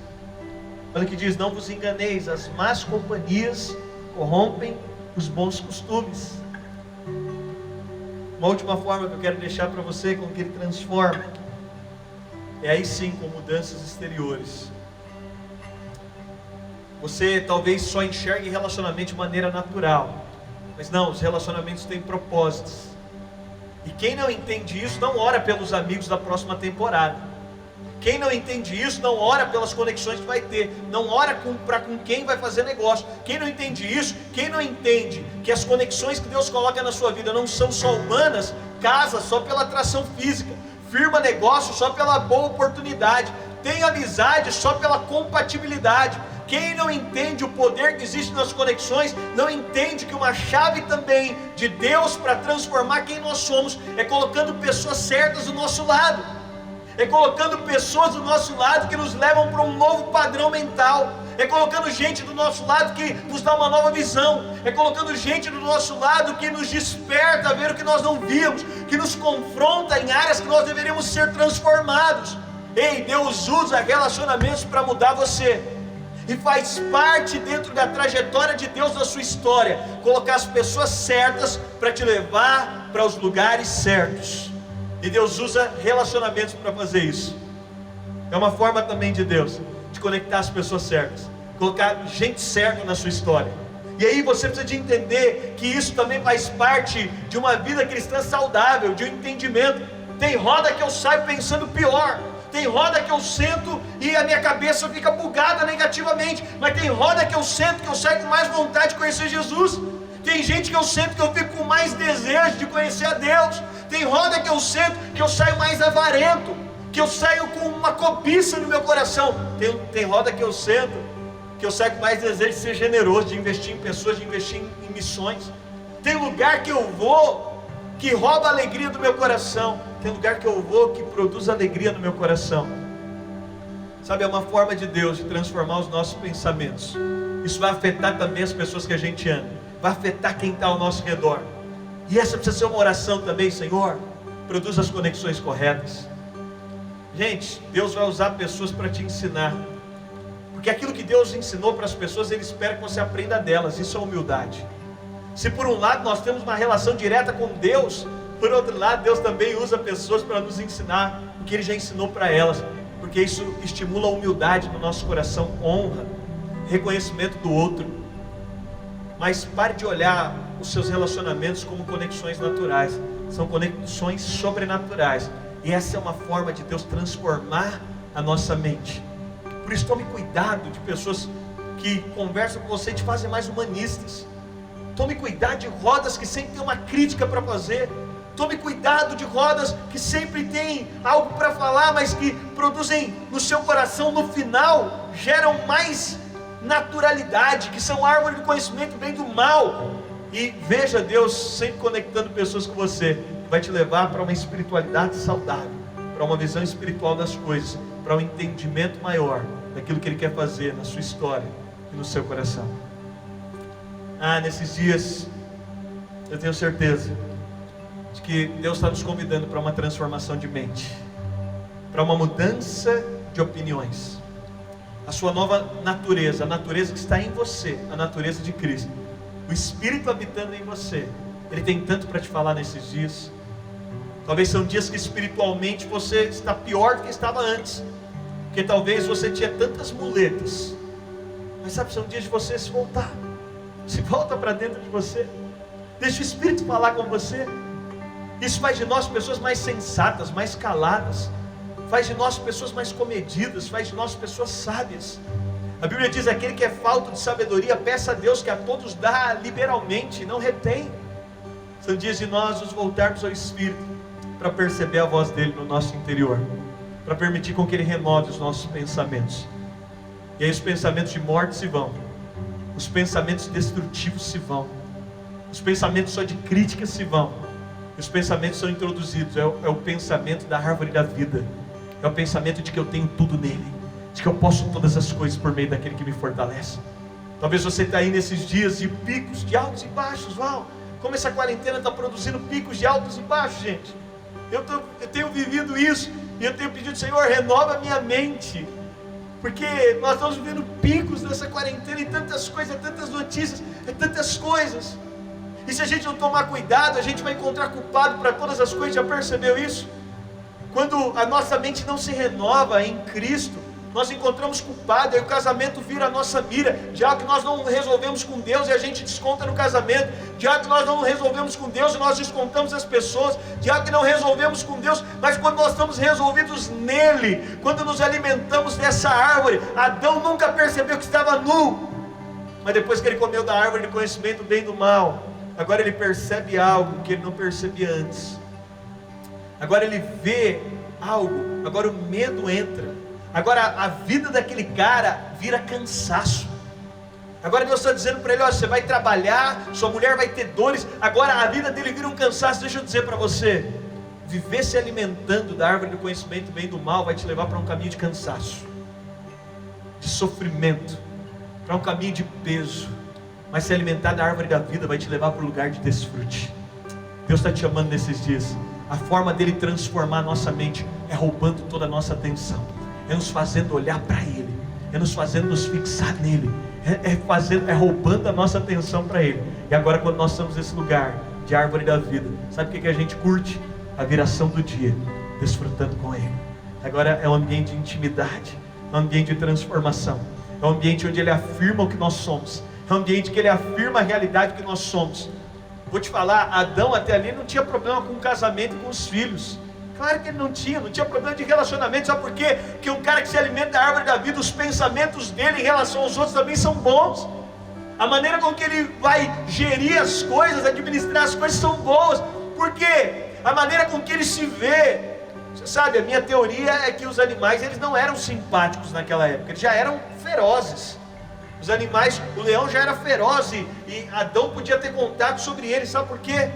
Olha o que diz, não vos enganeis, as más companhias corrompem os bons costumes. Uma última forma que eu quero deixar para você, com que ele transforma, é aí sim com mudanças exteriores. Você talvez só enxergue relacionamento de maneira natural, mas não, os relacionamentos têm propósitos. E quem não entende isso, não ora pelos amigos da próxima temporada. Quem não entende isso, não ora pelas conexões que vai ter, não ora com quem vai fazer negócio. Quem não entende isso, quem não entende que as conexões que Deus coloca na sua vida não são só humanas, casa só pela atração física, firma negócio só pela boa oportunidade, tem amizade só pela compatibilidade. Quem não entende o poder que existe nas conexões, não entende que uma chave também de Deus para transformar quem nós somos, é colocando pessoas certas do nosso lado, é colocando pessoas do nosso lado que nos levam para um novo padrão mental, é colocando gente do nosso lado que nos dá uma nova visão, é colocando gente do nosso lado que nos desperta a ver o que nós não víamos, que nos confronta em áreas que nós deveríamos ser transformados. Ei, Deus usa relacionamentos para mudar você. E faz parte dentro da trajetória de Deus na sua história, colocar as pessoas certas para te levar para os lugares certos. E Deus usa relacionamentos para fazer isso. É uma forma também de Deus de conectar as pessoas certas, colocar gente certa na sua história. E aí você precisa de entender que isso também faz parte de uma vida cristã saudável, de um entendimento. Tem roda que eu saio pensando pior, tem roda que eu sento e a minha cabeça fica bugada negativamente, mas tem roda que eu sento que eu saio com mais vontade de conhecer Jesus. Tem gente que eu sento que eu fico com mais desejo de conhecer a Deus. Tem roda que eu sento que eu saio mais avarento, que eu saio com uma cobiça no meu coração. Tem roda que eu sento que eu saio com mais desejo de ser generoso, de investir em pessoas, de investir em missões. Tem lugar que eu vou que rouba a alegria do meu coração. Tem lugar que eu vou que produz alegria no meu coração. Sabe, é uma forma de Deus de transformar os nossos pensamentos. Isso vai afetar também as pessoas que a gente ama, vai afetar quem está ao nosso redor. E essa precisa ser uma oração também. Senhor, produz as conexões corretas. Gente, Deus vai usar pessoas para te ensinar, porque aquilo que Deus ensinou para as pessoas, Ele espera que você aprenda delas. Isso é humildade. Se por um lado nós temos uma relação direta com Deus, por outro lado Deus também usa pessoas para nos ensinar o que Ele já ensinou para elas, porque isso estimula a humildade no nosso coração, honra, reconhecimento do outro. Mas pare de olhar os seus relacionamentos como conexões naturais. São conexões sobrenaturais. E essa é uma forma de Deus transformar a nossa mente. Por isso, tome cuidado de pessoas que conversam com você e te fazem mais humanistas. Tome cuidado de rodas que sempre tem uma crítica para fazer. Tome cuidado de rodas que sempre tem algo para falar, mas que produzem no seu coração, no final, geram mais naturalidade, que são árvores de conhecimento do bem e do mal. E veja Deus sempre conectando pessoas com você, que vai te levar para uma espiritualidade saudável, para uma visão espiritual das coisas, para um entendimento maior daquilo que Ele quer fazer na sua história e no seu coração. Nesses dias, eu tenho certeza de que Deus está nos convidando para uma transformação de mente, para uma mudança de opiniões. A sua nova natureza, a natureza que está em você, a natureza de Cristo, o Espírito habitando em você, Ele tem tanto para te falar nesses dias. Talvez são dias que espiritualmente você está pior do que estava antes, porque talvez você tinha tantas muletas, mas sabe, são dias de você se voltar. Se volta para dentro de você, deixa o Espírito falar com você. Isso faz de nós pessoas mais sensatas, mais caladas, faz de nós pessoas mais comedidas, faz de nós pessoas sábias. A Bíblia diz: aquele que é falto de sabedoria, peça a Deus, que a todos dá liberalmente, não retém. São dias de nós nos voltarmos ao Espírito, para perceber a voz dEle no nosso interior, para permitir com que Ele renove os nossos pensamentos. E aí os pensamentos de morte se vão, os pensamentos destrutivos se vão, os pensamentos só de crítica se vão, os pensamentos são introduzidos. É o pensamento da árvore da vida, é o pensamento de que eu tenho tudo nele, de que eu posso todas as coisas por meio daquele que me fortalece. Talvez você está aí nesses dias de picos, de altos e baixos. Uau, como essa quarentena está produzindo picos de altos e baixos, gente. Eu tenho vivido isso, e eu tenho pedido: Senhor, renova a minha mente, porque nós estamos vivendo picos nessa quarentena, e tantas coisas, tantas notícias, tantas coisas. E se a gente não tomar cuidado, a gente vai encontrar culpado para todas as coisas. Já percebeu isso? Quando a nossa mente não se renova em Cristo, nós encontramos culpado, aí o casamento vira a nossa mira, de algo que nós não resolvemos com Deus e a gente desconta no casamento, de algo que nós não resolvemos com Deus e nós descontamos as pessoas, de algo que não resolvemos com Deus, mas quando nós estamos resolvidos nele, quando nos alimentamos dessa árvore. Adão nunca percebeu que estava nu, mas depois que ele comeu da árvore de conhecimento do bem e do mal, agora ele percebe algo que ele não percebia antes. Agora ele vê algo, agora o medo entra. Agora a vida daquele cara vira cansaço. Agora Deus está dizendo para ele: ó, você vai trabalhar, sua mulher vai ter dores. Agora a vida dele vira um cansaço. Deixa eu dizer para você, viver se alimentando da árvore do conhecimento do bem e do mal vai te levar para um caminho de cansaço, de sofrimento, para um caminho de peso. Mas se alimentar da árvore da vida vai te levar para o lugar de desfrute. Deus está te chamando nesses dias. A forma dele transformar a nossa mente é roubando toda a nossa atenção, é nos fazendo olhar para Ele, é nos fazendo nos fixar nele, é roubando a nossa atenção para Ele. E agora, quando nós estamos nesse lugar de árvore da vida, sabe o que a gente curte? A viração do dia, desfrutando com Ele. Agora é um ambiente de intimidade, é um ambiente de transformação, é um ambiente onde Ele afirma o que nós somos, é um ambiente que Ele afirma a realidade que nós somos. Vou te falar, Adão até ali não tinha problema com o casamento e com os filhos. Claro que ele não tinha problema de relacionamento. Sabe por quê? Porque um cara que se alimenta da árvore da vida, os pensamentos dele em relação aos outros também são bons. A maneira com que ele vai gerir as coisas, administrar as coisas são boas. Por quê? A maneira com que ele se vê. Você sabe, a minha teoria é que os animais, eles não eram simpáticos naquela época, eles já eram ferozes. Os animais, o leão já era feroz e Adão podia ter contato sobre ele. Sabe por quê?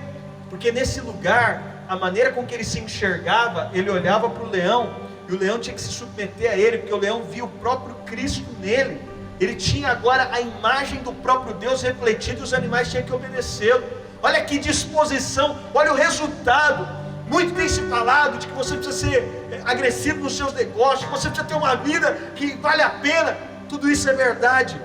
Porque nesse lugar, a maneira com que ele se enxergava, ele olhava para o leão, e o leão tinha que se submeter a ele, porque o leão via o próprio Cristo nele. Ele tinha agora a imagem do próprio Deus refletida, e os animais tinham que obedecê-lo. Olha que disposição, olha o resultado. Muito tem se falado de que você precisa ser agressivo nos seus negócios, que você precisa ter uma vida que vale a pena. Tudo isso é verdade,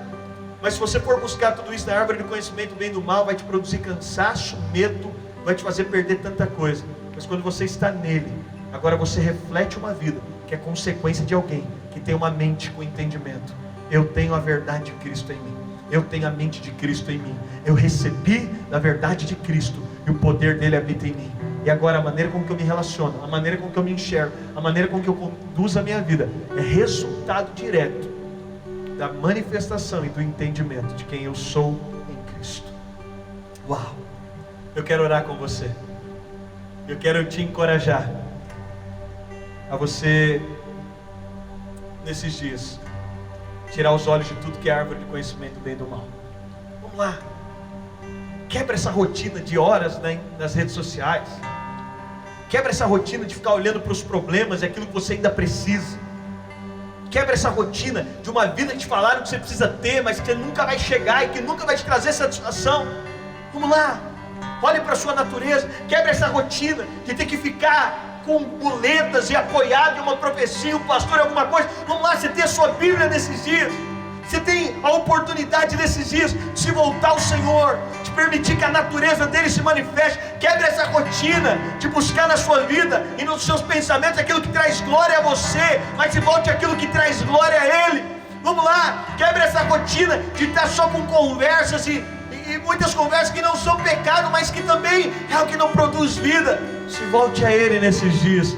mas se você for buscar tudo isso na árvore do conhecimento do bem e do mal, vai te produzir cansaço, medo, vai te fazer perder tanta coisa. Mas quando você está nele, agora você reflete uma vida que é consequência de alguém que tem uma mente com entendimento. Eu tenho a verdade de Cristo em mim, eu tenho a mente de Cristo em mim, eu recebi da verdade de Cristo, e o poder dele habita em mim. E agora a maneira com que eu me relaciono, a maneira com que eu me enxergo, a maneira com que eu conduzo a minha vida é resultado direto da manifestação e do entendimento de quem eu sou em Cristo. Uau! Eu quero orar com você. Eu quero te encorajar a você, nesses dias, tirar os olhos de tudo que é árvore de conhecimento do bem e do mal. Vamos lá. Quebra essa rotina de horas nas redes sociais. Quebra essa rotina de ficar olhando para os problemas e aquilo que você ainda precisa. Quebra essa rotina de uma vida que te falaram que você precisa ter, mas que nunca vai chegar e que nunca vai te trazer satisfação. Vamos lá. Olhe para a sua natureza. Quebra essa rotina de ter que ficar com muletas e apoiado em uma profecia, um pastor, alguma coisa. Vamos lá, você tem a sua Bíblia nesses dias. Você tem a oportunidade nesses dias de se voltar ao Senhor, de permitir que a natureza dele se manifeste. Quebre essa rotina de buscar na sua vida e nos seus pensamentos aquilo que traz glória a você, mas se volte àquilo que traz glória a Ele. Vamos lá, quebre essa rotina de estar só com conversas e muitas conversas que não são pecado, mas que também é o que não produz vida. Se volte a Ele nesses dias.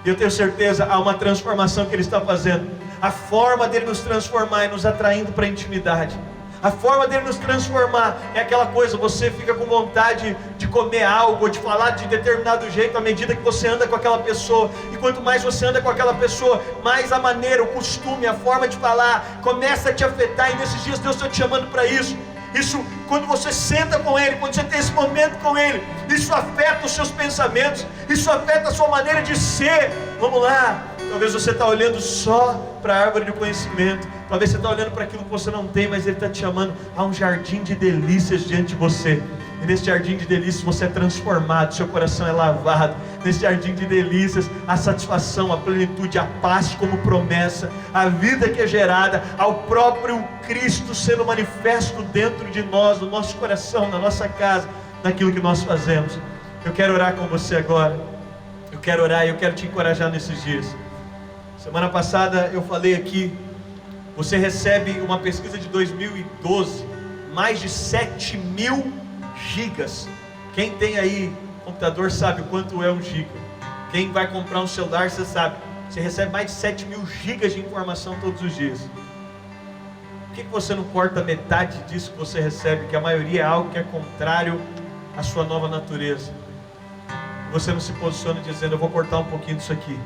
Eu tenho certeza, há uma transformação que Ele está fazendo. A forma dele nos transformar é nos atraindo para a intimidade. A forma dele nos transformar é aquela coisa, você fica com vontade de comer algo, de falar de determinado jeito à medida que você anda com aquela pessoa. E quanto mais você anda com aquela pessoa, mais a maneira, o costume, a forma de falar começa a te afetar. E nesses dias Deus está te chamando para isso. Isso, quando você senta com Ele, quando você tem esse momento com Ele, isso afeta os seus pensamentos, isso afeta a sua maneira de ser. Vamos lá. Talvez você está olhando só para a árvore do conhecimento. Talvez você está olhando para aquilo que você não tem, mas Ele está te chamando a um jardim de delícias diante de você. E nesse jardim de delícias você é transformado, seu coração é lavado. Nesse jardim de delícias, a satisfação, a plenitude, a paz como promessa, a vida que é gerada, ao próprio Cristo sendo manifesto dentro de nós, no nosso coração, na nossa casa, naquilo que nós fazemos. Eu quero orar com você agora. Eu quero orar e eu quero te encorajar nesses dias. Semana passada eu falei aqui, você recebe uma pesquisa de 2012, mais de 7.000 gigas. Quem tem aí computador sabe o quanto é um giga. Quem vai comprar um celular, você sabe. Você recebe mais de 7.000 gigas de informação todos os dias. Por que você não corta metade disso que você recebe, que a maioria é algo que é contrário à sua nova natureza? Você não se posiciona dizendo, eu vou cortar um pouquinho disso aqui,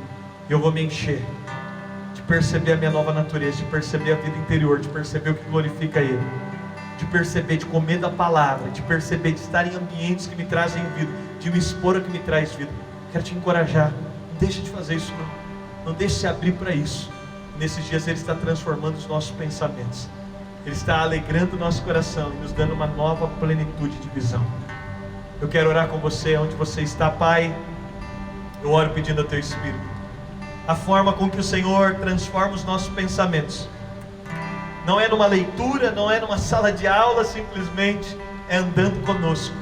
eu vou me encher de perceber a minha nova natureza, de perceber a vida interior, de perceber o que glorifica Ele, de perceber, de comer da palavra, de perceber, de estar em ambientes que me trazem vida, de me expor a que me traz vida. Quero te encorajar, não deixe de fazer isso não deixe de se abrir para isso. Nesses dias Ele está transformando os nossos pensamentos, Ele está alegrando o nosso coração e nos dando uma nova plenitude de visão. Eu quero orar com você, onde você está, Pai. Eu oro pedindo ao Teu Espírito a forma com que o Senhor transforma os nossos pensamentos. Não é numa leitura, não é numa sala de aula, simplesmente é andando conosco.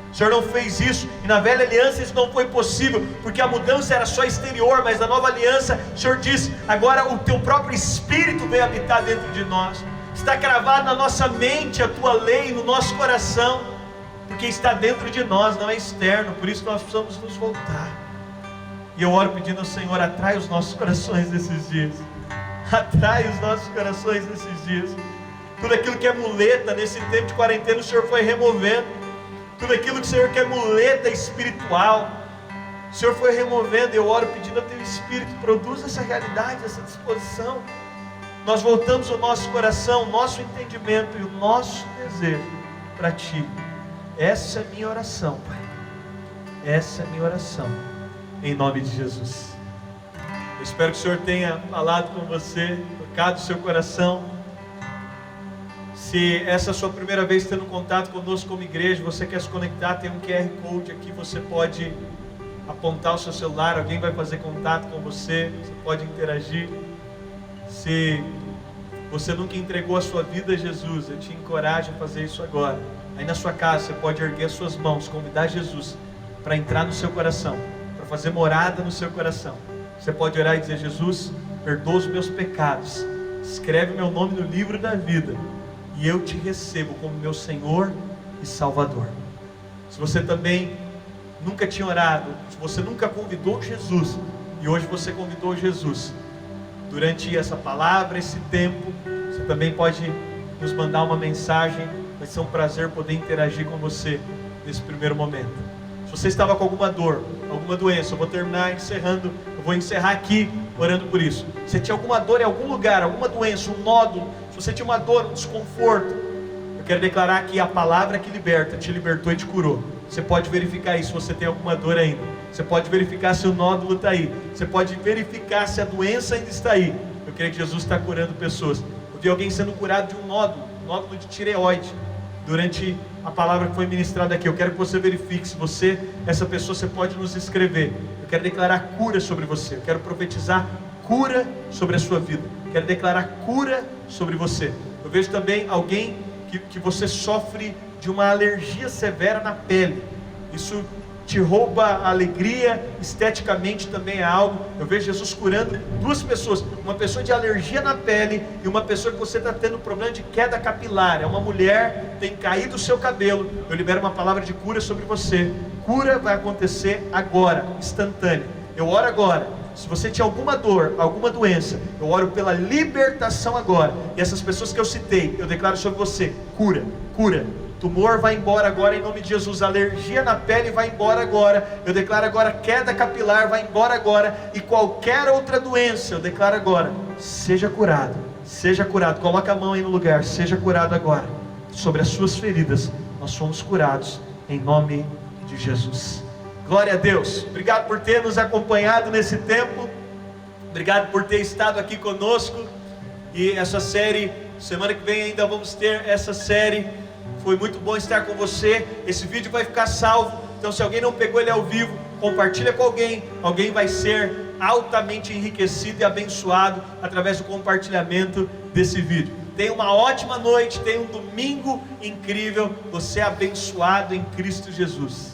O Senhor não fez isso, e na velha aliança isso não foi possível, porque a mudança era só exterior, mas na nova aliança o Senhor diz, agora o Teu próprio Espírito vem habitar dentro de nós. Está cravado na nossa mente a Tua lei, no nosso coração, porque está dentro de nós, não é externo. Por isso nós precisamos nos voltar. E eu oro pedindo ao Senhor, atrai os nossos corações nesses dias. Atrai os nossos corações nesses dias. Tudo aquilo que é muleta nesse tempo de quarentena, o Senhor foi removendo. Tudo aquilo que o Senhor quer muleta espiritual, o Senhor foi removendo. Eu oro pedindo ao Teu Espírito, produz essa realidade, essa disposição. Nós voltamos o nosso coração, o nosso entendimento e o nosso desejo para Ti. Essa é a minha oração, Pai. Essa é a minha oração, em nome de Jesus. Eu espero que o Senhor tenha falado com você, tocado o seu coração. Se essa é a sua primeira vez tendo contato conosco como igreja, você quer se conectar, tem um QR Code aqui, você pode apontar o seu celular, alguém vai fazer contato com você, você pode interagir. Se você nunca entregou a sua vida a Jesus, eu te encorajo a fazer isso agora. Aí na sua casa você pode erguer as suas mãos, convidar Jesus para entrar no seu coração, para fazer morada no seu coração. Você pode orar e dizer, Jesus, perdoa os meus pecados, escreve meu nome no livro da vida, e eu te recebo como meu Senhor e Salvador. Se você também nunca tinha orado, se você nunca convidou Jesus, e hoje você convidou Jesus, durante essa palavra, esse tempo, você também pode nos mandar uma mensagem. Vai ser um prazer poder interagir com você nesse primeiro momento. Se você estava com alguma dor, alguma doença, eu vou terminar encerrando, eu vou encerrar aqui orando por isso. Se você tinha alguma dor em algum lugar, alguma doença, um nódulo, se você tinha uma dor, um desconforto, eu quero declarar que a palavra que liberta, te libertou e te curou. Você pode verificar isso se você tem alguma dor ainda. Você pode verificar se o nódulo está aí. Você pode verificar se a doença ainda está aí. Eu creio que Jesus está curando pessoas. Eu vi alguém sendo curado de um nódulo de tireoide, durante a palavra que foi ministrada aqui. Eu quero que você verifique se você, essa pessoa, você pode nos escrever. Eu quero declarar cura sobre você. Eu quero profetizar cura sobre a sua vida. Eu quero declarar cura sobre você. Eu vejo também alguém que você sofre de uma alergia severa na pele. Isso te rouba a alegria, esteticamente também é algo. Eu vejo Jesus curando duas pessoas, uma pessoa de alergia na pele e uma pessoa que você está tendo problema de queda capilar. É uma mulher, tem caído o seu cabelo. Eu libero uma palavra de cura sobre você. Cura vai acontecer agora, instantânea. Eu oro agora. Se você tinha alguma dor, alguma doença, eu oro pela libertação agora. E essas pessoas que eu citei, eu declaro sobre você: cura, cura. Tumor vai embora agora em nome de Jesus. Alergia na pele vai embora agora. Eu declaro agora queda capilar vai embora agora. E qualquer outra doença, eu declaro agora: seja curado, seja curado. Coloca a mão aí no lugar, seja curado agora. Sobre as suas feridas, nós fomos curados em nome de Jesus. Glória a Deus. Obrigado por ter nos acompanhado nesse tempo. Obrigado por ter estado aqui conosco. E essa série, semana que vem ainda vamos ter essa série. Foi muito bom estar com você. Esse vídeo vai ficar salvo. Então, se alguém não pegou ele ao vivo, compartilha com alguém. Alguém vai ser altamente enriquecido e abençoado através do compartilhamento desse vídeo. Tenha uma ótima noite. Tenha um domingo incrível. Você é abençoado em Cristo Jesus.